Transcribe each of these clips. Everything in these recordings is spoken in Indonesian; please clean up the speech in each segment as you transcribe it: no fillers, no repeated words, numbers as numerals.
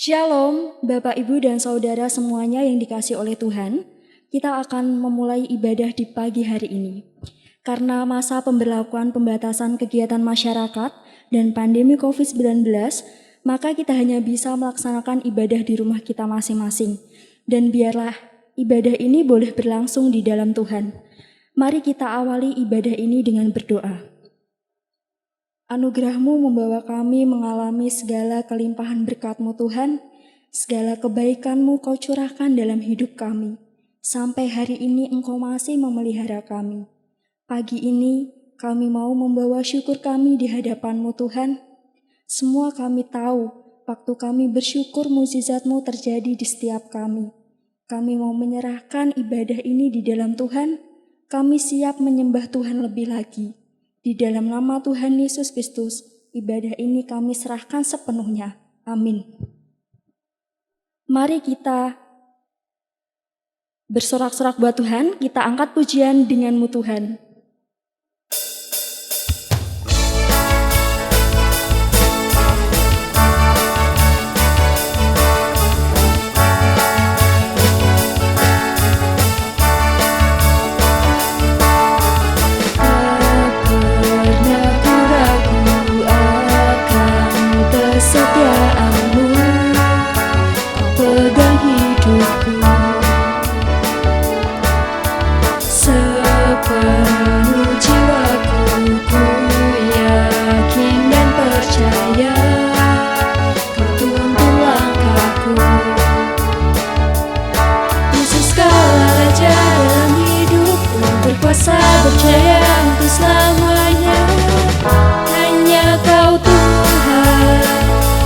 Shalom, Bapak, Ibu, dan Saudara semuanya yang dikasihi oleh Tuhan. Kita akan memulai ibadah di pagi hari ini. Karena masa pemberlakuan pembatasan kegiatan masyarakat dan pandemi COVID-19, maka kita hanya bisa melaksanakan ibadah di rumah kita masing-masing. Dan biarlah ibadah ini boleh berlangsung di dalam Tuhan. Mari kita awali ibadah ini dengan berdoa. Anugerah-Mu membawa kami mengalami segala kelimpahan berkat-Mu Tuhan, segala kebaikan-Mu Kau curahkan dalam hidup kami. Sampai hari ini Engkau masih memelihara kami. Pagi ini kami mau membawa syukur kami di hadapan-Mu Tuhan. Semua kami tahu, waktu kami bersyukur mukjizat-Mu terjadi di setiap kami. Kami mau menyerahkan ibadah ini di dalam Tuhan. Kami siap menyembah Tuhan lebih lagi. Di dalam nama Tuhan Yesus Kristus, ibadah ini kami serahkan sepenuhnya. Amin. Mari kita bersorak-sorak buat Tuhan, kita angkat pujian dengan-Mu Tuhan. Percaya untuk selamanya, hanya Kau Tuhan,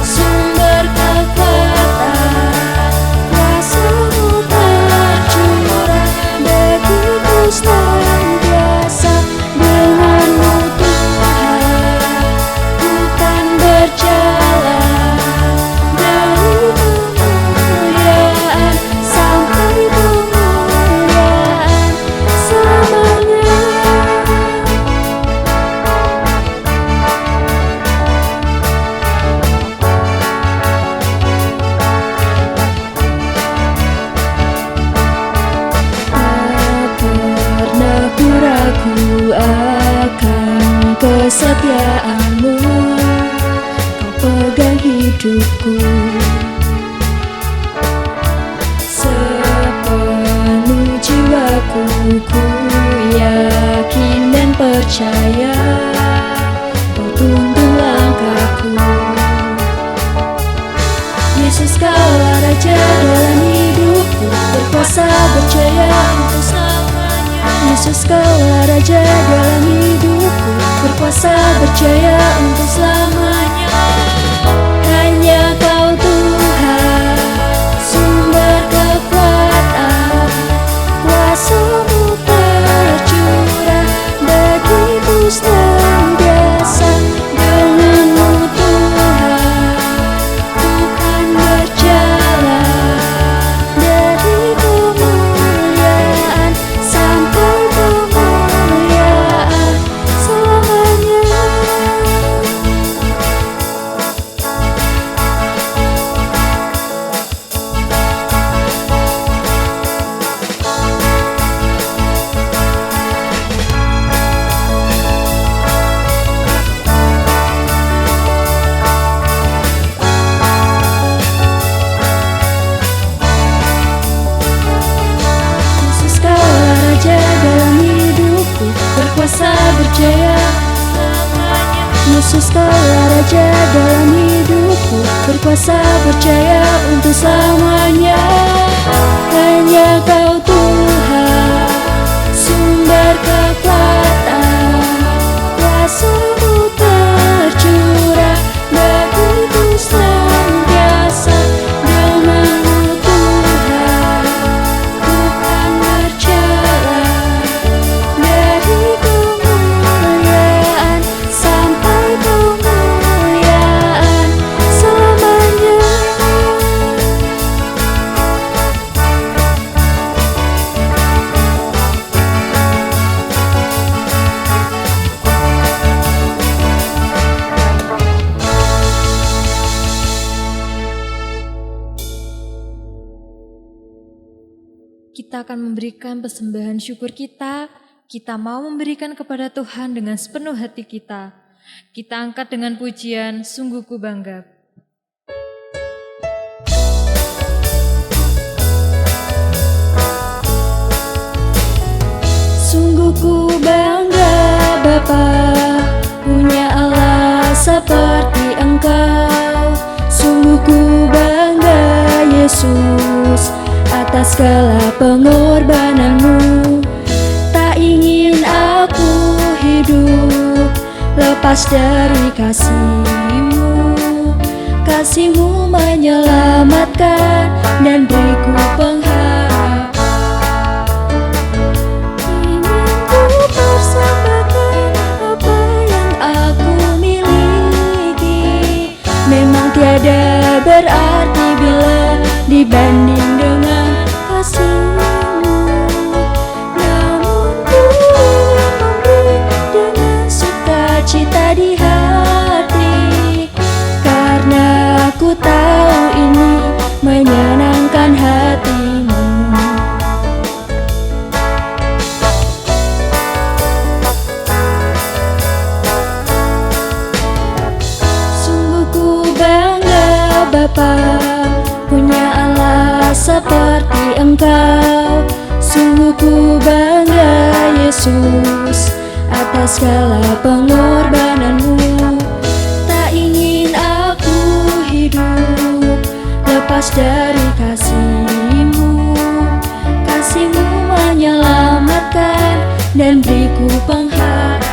sumber kekuatan, kuasa-Mu tercurah begitu senantiasa. Dengan-Mu Tuhan, ku kan berjalan dari kemuliaan sampai kemuliaan selamanya. Ragu akan kesetiaan-Mu, Kau pegang hidupku. Sepenuh jiwaku ku yakin dan percaya, Kau tuntun langkahku. Yesus, Kaulah Raja dalam hidupku, berkuasa berjaya untuk selamanya. Yesus, Kaulah Raja dalam hidupku, berkuasa berjaya untuk selamanya. Hanya Kau Tuhan, sumber kekuatan, kuasa-Mu tercurah begitu senantiasa. Dengan-Mu Tuhan, ku kan berjalan dari kemuliaan sampai kemuliaan selamanya. Yesus, Kaulah Raja dalam hidupku, berkuasa berjaya selamanya. Yesus, Kaulah Raja dalam hidupku, berkuasa berjaya untuk selamanya. Hanya Kau Tuhan, sumber kekuatan, kuasa-Mu tercurah begitu senantiasa. Dengan-Mu Tuhan, ku kan berjalan dari kemuliaan sampai kemuliaan selamanya. kita akan memberikan persembahan syukur kita. Kita mau memberikan kepada Tuhan dengan sepenuh hati kita. Kita angkat dengan pujian, sungguh ku bangga. Sungguh ku bangga Bapa, punya Allah seperti Engkau. Sungguh ku bangga Yesus, atas segala pengorbananmu. Tak ingin aku hidup lepas dari kasih-Mu. Kasih-Mu menyelamatkan dan beriku pengharapan. Ingin ku persembahkan apa yang aku miliki. Memang tiada berarti bila dibanding dengan kasih-Mu. Namun ku ingin memberi dengan sukacita di hati, karena aku tahu ini menyenangkan hati-Mu. Sungguh ku bangga Bapa, punya Allah seperti Engkau. Sungguh ku bangga Yesus, atas segala pengorbananmu. Tak ingin aku hidup lepas dari kasih-Mu. Kasih-Mu menyelamatkan dan beriku pengharapan.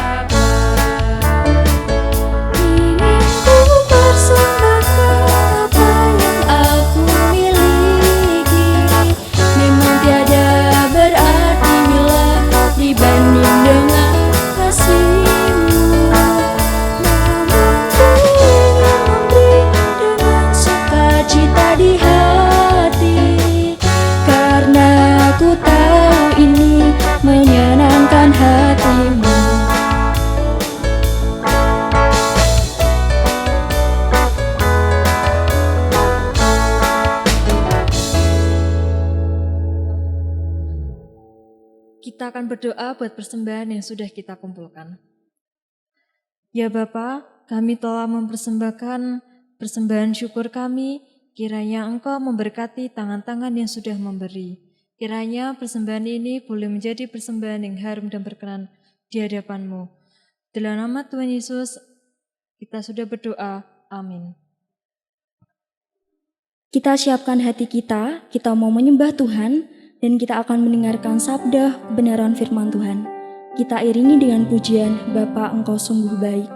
Ingin ku persembahkan apa yang aku miliki. Memang tiada berarti bila dibanding dengan kasih-Mu. Namun ku ingin memberi dengan sukacita di hati, karena aku tahu ini menyenangkan hati-Mu. Kita akan berdoa buat persembahan yang sudah kita kumpulkan. Ya Bapa, kami telah mempersembahkan persembahan syukur kami. Kiranya Engkau memberkati tangan-tangan yang sudah memberi. Kiranya persembahan ini boleh menjadi persembahan yang harum dan berkenan di hadapan-Mu. Dalam nama Tuhan Yesus, kita sudah berdoa. Amin. Kita siapkan hati kita mau menyembah Tuhan, dan kita akan mendengarkan sabda kebenaran firman Tuhan. Kita iringi dengan pujian, Bapa Engkau sungguh baik.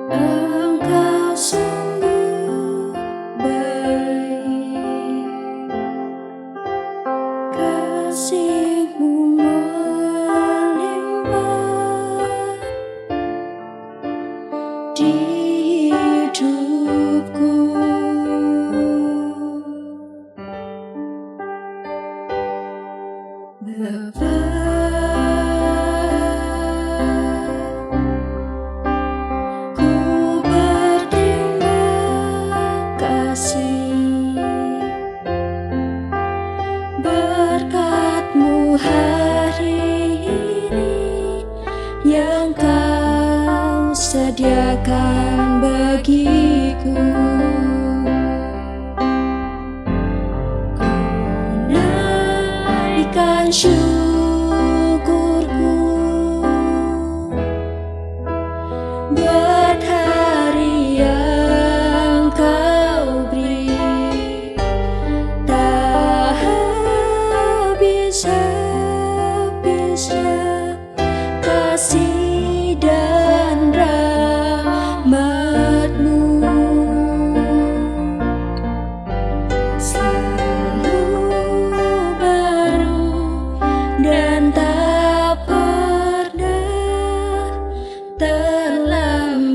Engkau sungguh baik, kasih-Mu melimpah di hidupku. Bapa, ku berterima kasih berkat-Mu hari ini yang Kau sediakan bagiku. Ku naikkan syukurku buat hari yang Kau beri. Tak habis-habisnya kasih dan rahmat-Mu. Selalu baru dan tak pernah terlambat.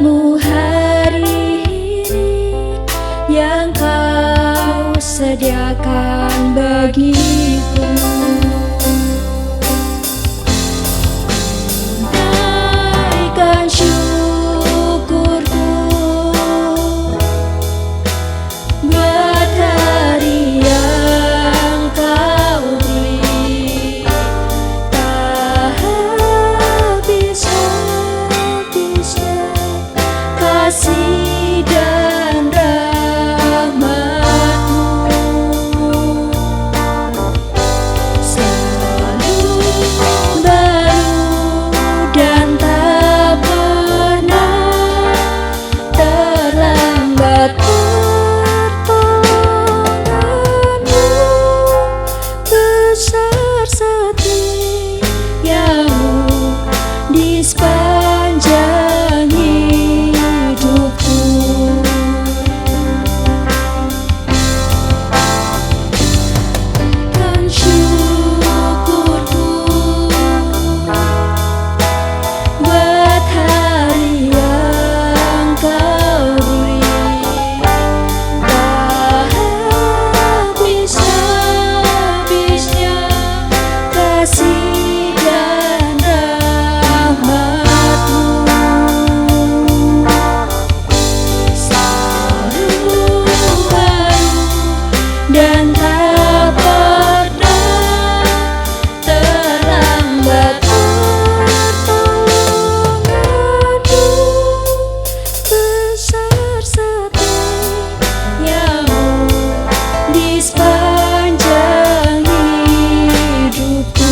Hikmat-Mu hari ini yang Kau sediakan bagiku. Naikkan syukurku buat hari yang Kau beri. Tak habis-habisnya kasih dan rahmat-Mu, selalu baru dan tak pernah terlambat. Pertolongan-Mu besar setiamu di sepanjang hidupku. Kan syukurku buat hari yang Kau beri. Tak habis-habisnya kasih dan rahmat-Mu, selalu baru dan tak pernah terlambat. Pertolongan-Mu besar setiamu di sepanjang hidupku.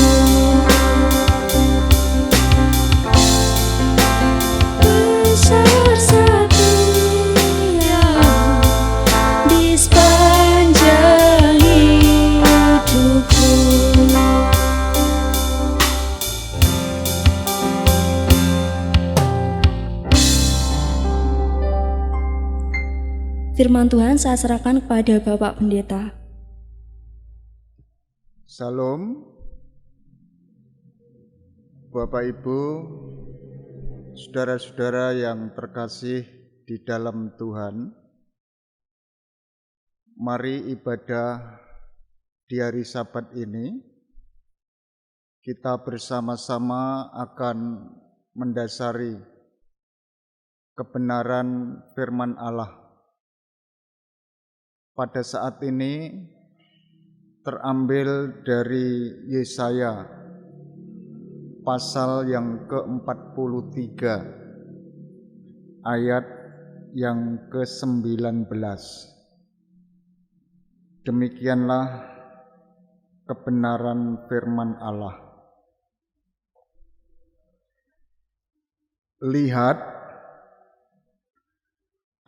Besar setiamu di sepanjang hidupku. Firman Tuhan saya serahkan kepada Bapak Pendeta. Salam, Bapak Ibu, saudara-saudara yang terkasih di dalam Tuhan. Mari ibadah di hari Sabat ini kita bersama-sama akan mendasari kebenaran firman Allah. Pada saat ini terambil dari Yesaya pasal yang ke-43 ayat yang ke-19. Demikianlah kebenaran firman Allah. Lihat,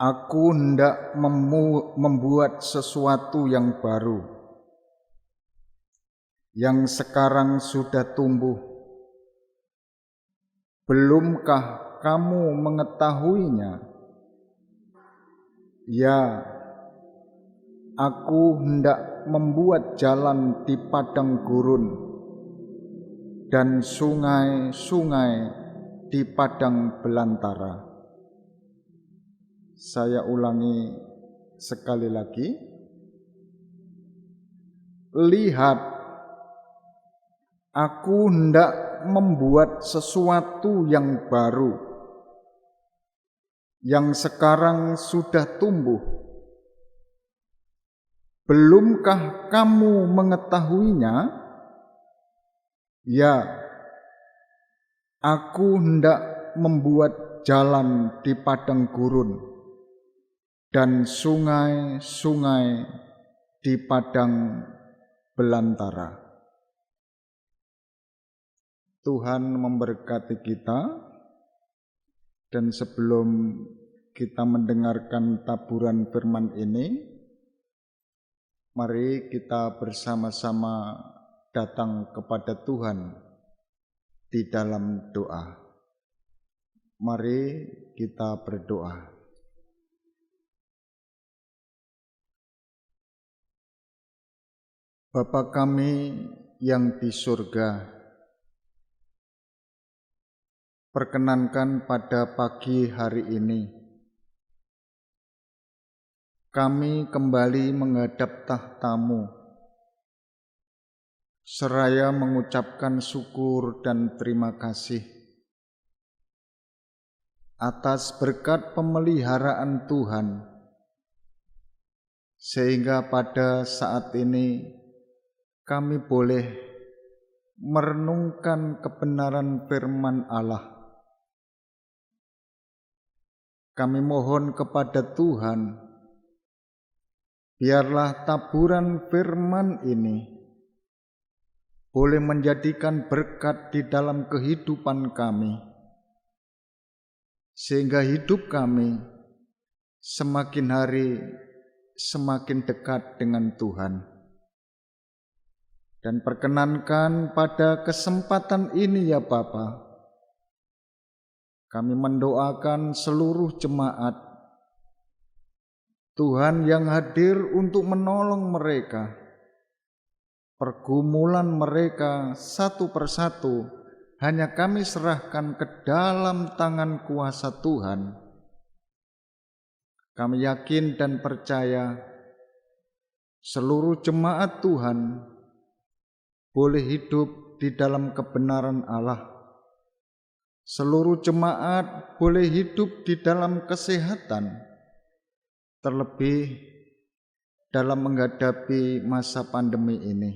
Aku hendak membuat sesuatu yang baru, yang sekarang sudah tumbuh. Belumkah kamu mengetahuinya? Ya, Aku hendak membuat jalan di padang gurun dan sungai-sungai di padang belantara. Saya ulangi sekali lagi. Lihat, Aku hendak membuat sesuatu yang baru, yang sekarang sudah tumbuh. Belumkah kamu mengetahuinya? Ya, Aku hendak membuat jalan di padang gurun dan sungai-sungai di padang belantara. Tuhan memberkati kita, dan sebelum kita mendengarkan taburan firman ini, mari kita bersama-sama datang kepada Tuhan di dalam doa. Mari kita berdoa. Bapa kami yang di surga, Perkenankan pada pagi hari ini kami kembali menghadap tahta-Mu, seraya mengucapkan syukur dan terima kasih atas berkat pemeliharaan Tuhan, sehingga pada saat ini kami boleh merenungkan kebenaran firman Allah. Kami mohon kepada Tuhan, biarlah taburan firman ini boleh menjadikan berkat di dalam kehidupan kami, sehingga hidup kami semakin hari semakin dekat dengan Tuhan. Dan perkenankan pada kesempatan ini ya Bapa, kami mendoakan seluruh jemaat Tuhan yang hadir untuk menolong mereka. Pergumulan mereka satu persatu hanya kami serahkan ke dalam tangan kuasa Tuhan. Kami yakin dan percaya seluruh jemaat Tuhan boleh hidup di dalam kebenaran Allah. Seluruh jemaat boleh hidup di dalam kesehatan, terlebih dalam menghadapi masa pandemi ini.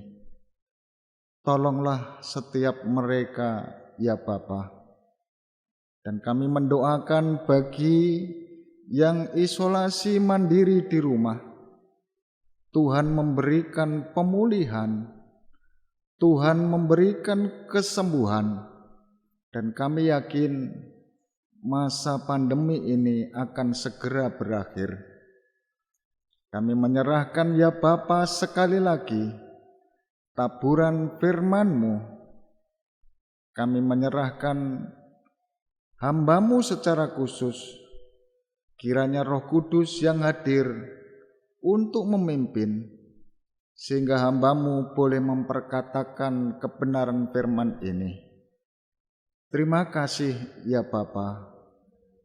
Tolonglah setiap mereka ya Bapa. Dan kami mendoakan bagi yang isolasi mandiri di rumah, Tuhan memberikan pemulihan, Tuhan memberikan kesembuhan. Dan kami yakin masa pandemi ini akan segera berakhir. Kami menyerahkan ya Bapa sekali lagi taburan firman-Mu. Kami menyerahkan hamba-Mu secara khusus. Kiranya Roh Kudus yang hadir untuk memimpin, sehingga hamba-Mu boleh memperkatakan kebenaran firman ini. Terima kasih ya Bapa.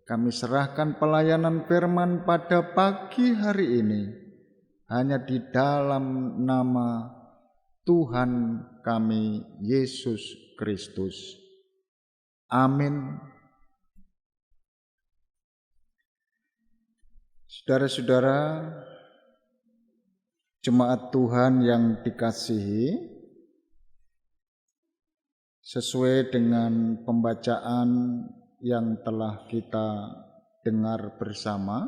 Kami serahkan pelayanan firman pada pagi hari ini hanya di dalam nama Tuhan kami Yesus Kristus. Amin. Saudara-saudara, jemaat Tuhan yang dikasihi, sesuai dengan pembacaan yang telah kita dengar bersama,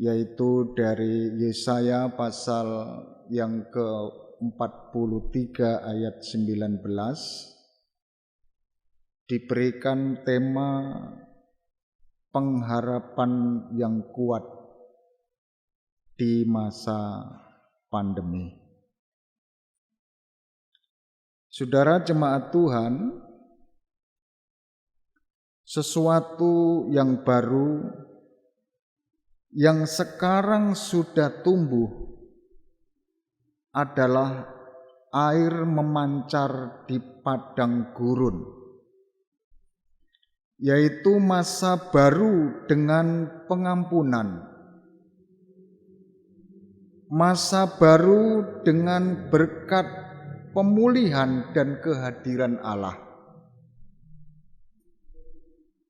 yaitu dari Yesaya pasal yang ke-43 ayat 19, diberikan tema pengharapan yang kuat di masa pandemi. Saudara jemaat Tuhan, sesuatu yang baru yang sekarang sudah tumbuh adalah air memancar di padang gurun, yaitu masa baru dengan pengampunan, masa baru dengan berkat pemulihan dan kehadiran Allah.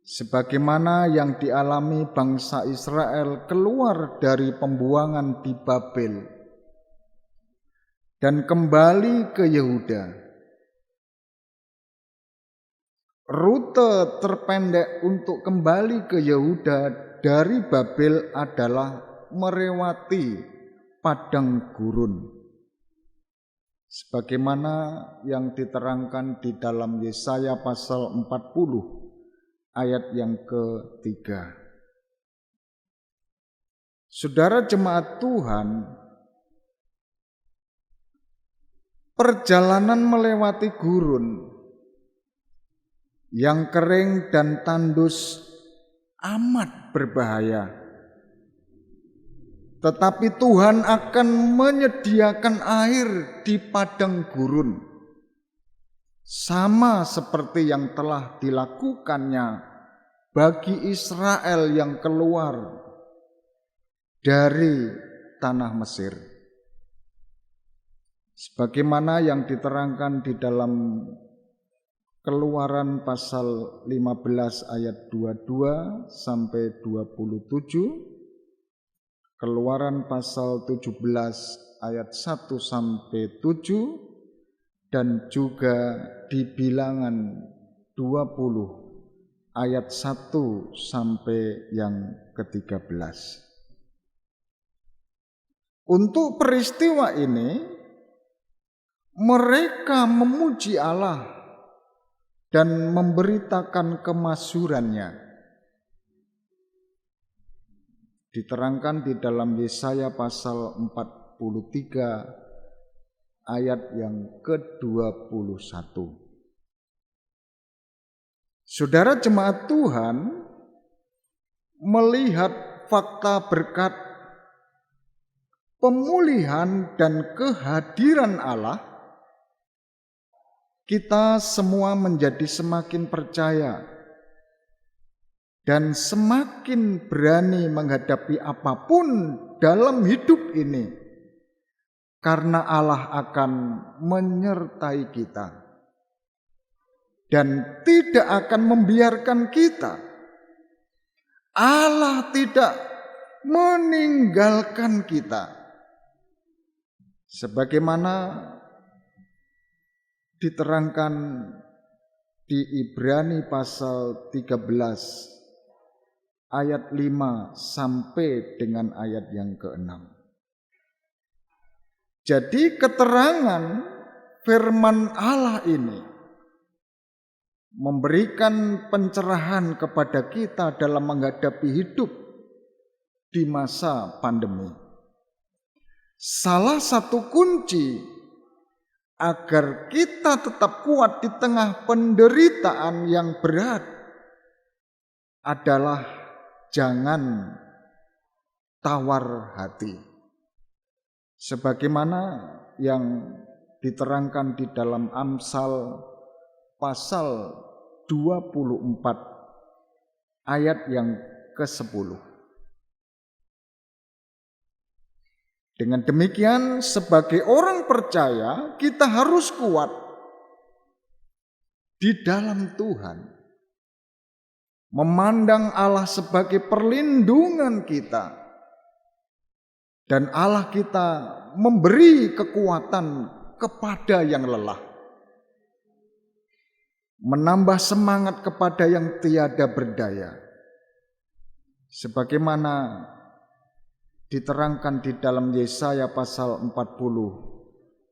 Sebagaimana yang dialami bangsa Israel keluar dari pembuangan di Babel dan kembali ke Yehuda. Rute terpendek untuk kembali ke Yehuda dari Babel adalah melewati padang gurun, sebagaimana yang diterangkan di dalam Yesaya pasal 40 ayat yang ketiga. Saudara jemaat Tuhan, perjalanan melewati gurun yang kering dan tandus amat berbahaya. Tetapi Tuhan akan menyediakan air di padang gurun, sama seperti yang telah dilakukannya bagi Israel yang keluar dari tanah Mesir. Sebagaimana yang diterangkan di dalam Keluaran pasal 15 ayat 22 sampai 27, Keluaran pasal 17 ayat 1 sampai 7, dan juga di Bilangan 20 ayat 1 sampai yang ke-13. Untuk peristiwa ini, mereka memuji Allah dan memberitakan kemasyhurannya. Diterangkan di dalam Yesaya pasal 43 ayat yang ke-21. Saudara jemaat Tuhan, melihat fakta berkat pemulihan dan kehadiran Allah, kita semua menjadi semakin percaya dan semakin berani menghadapi apapun dalam hidup ini, karena Allah akan menyertai kita dan tidak akan membiarkan kita. Allah tidak meninggalkan kita. Sebagaimana diterangkan di Ibrani pasal 13 ayat 5 sampai dengan ayat yang ke-6. Jadi keterangan firman Allah ini memberikan pencerahan kepada kita dalam menghadapi hidup di masa pandemi. Salah satu kunci agar kita tetap kuat di tengah penderitaan yang berat adalah jangan tawar hati. Sebagaimana yang diterangkan di dalam Amsal pasal 24 ayat yang ke-10. Dengan demikian, sebagai orang percaya, kita harus kuat di dalam Tuhan, memandang Allah sebagai perlindungan kita, dan Allah kita memberi kekuatan kepada yang lelah, menambah semangat kepada yang tiada berdaya. Sebagaimana diterangkan di dalam Yesaya pasal 40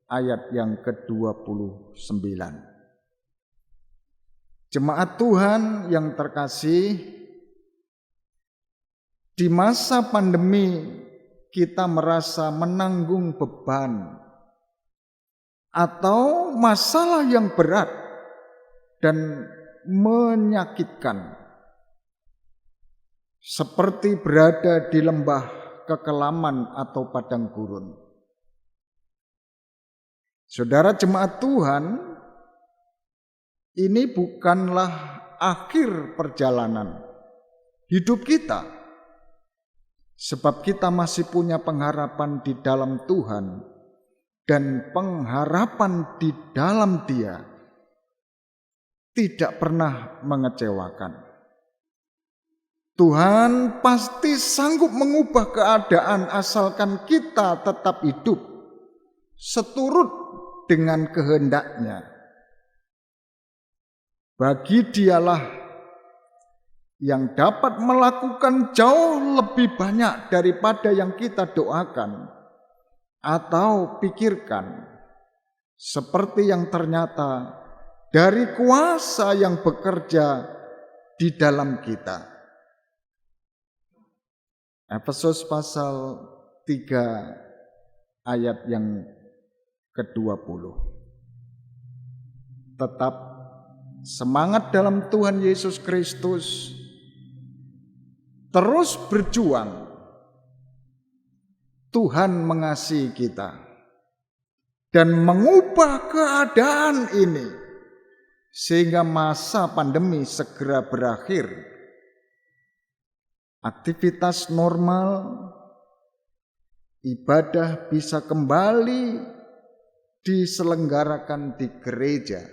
ayat yang ke-29. Jemaat Tuhan yang terkasih, di masa pandemi kita merasa menanggung beban atau masalah yang berat dan menyakitkan, seperti berada di lembah kekelaman atau padang gurun. Saudara jemaat Tuhan, ini bukanlah akhir perjalanan hidup kita, sebab kita masih punya pengharapan di dalam Tuhan, dan pengharapan di dalam Dia tidak pernah mengecewakan. Tuhan pasti sanggup mengubah keadaan asalkan kita tetap hidup seturut dengan kehendak-Nya. Bagi Dialah yang dapat melakukan jauh lebih banyak daripada yang kita doakan atau pikirkan, seperti yang ternyata dari kuasa yang bekerja di dalam kita. Efesus pasal 3 ayat yang ke-20. Tetap semangat dalam Tuhan Yesus Kristus, terus berjuang. Tuhan mengasihi kita dan mengubah keadaan ini sehingga masa pandemi segera berakhir, aktivitas normal, ibadah bisa kembali diselenggarakan di gereja.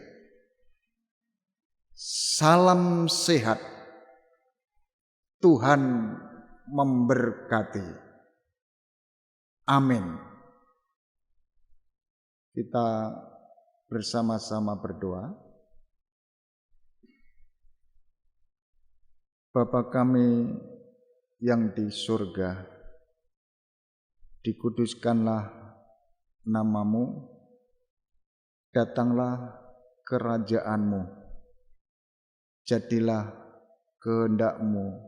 Salam sehat, Tuhan memberkati. Amin. Kita bersama-sama berdoa. Bapa kami yang di surga, dikuduskanlah namamu, datanglah kerajaanmu, jadilah kehendakmu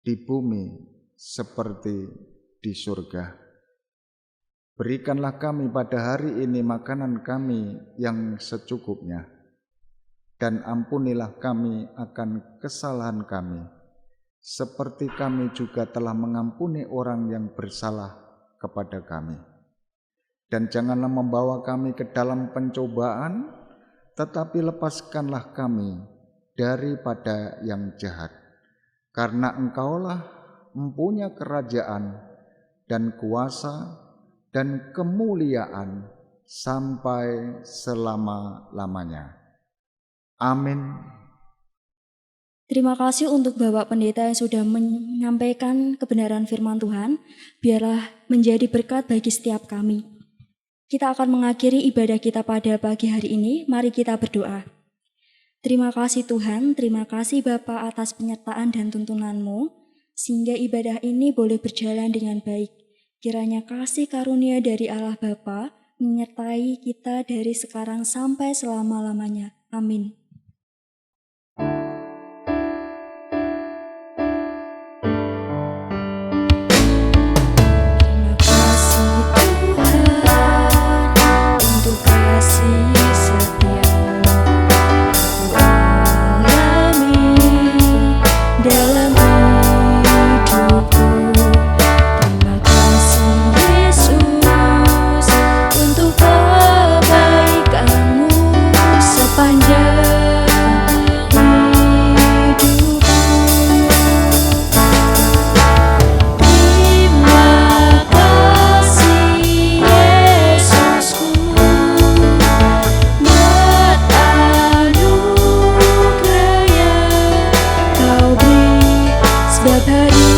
di bumi seperti di surga. Berikanlah kami pada hari ini makanan kami yang secukupnya, dan ampunilah kami akan kesalahan kami, seperti kami juga telah mengampuni orang yang bersalah kepada kami. Dan janganlah membawa kami ke dalam pencobaan, tetapi lepaskanlah kami daripada yang jahat. Karena Engkaulah mempunyai kerajaan dan kuasa dan kemuliaan sampai selama-lamanya. Amin. Terima kasih untuk Bapak Pendeta yang sudah menyampaikan kebenaran firman Tuhan. Biarlah menjadi berkat bagi setiap kami. Kita akan mengakhiri ibadah kita pada pagi hari ini. Mari kita berdoa. Terima kasih Tuhan, terima kasih Bapa atas penyertaan dan tuntunan-Mu, sehingga ibadah ini boleh berjalan dengan baik. Kiranya kasih karunia dari Allah Bapa menyertai kita dari sekarang sampai selama-lamanya. Amin. Terima kasih Tuhan untuk kasih setia-Mu ku alami dalam hidupku. Terima kasih Yesus untuk kebaikan-Mu sepanjang hidupku. Terima kasih Yesusku buat anugerah yang Kau beri, sebab hari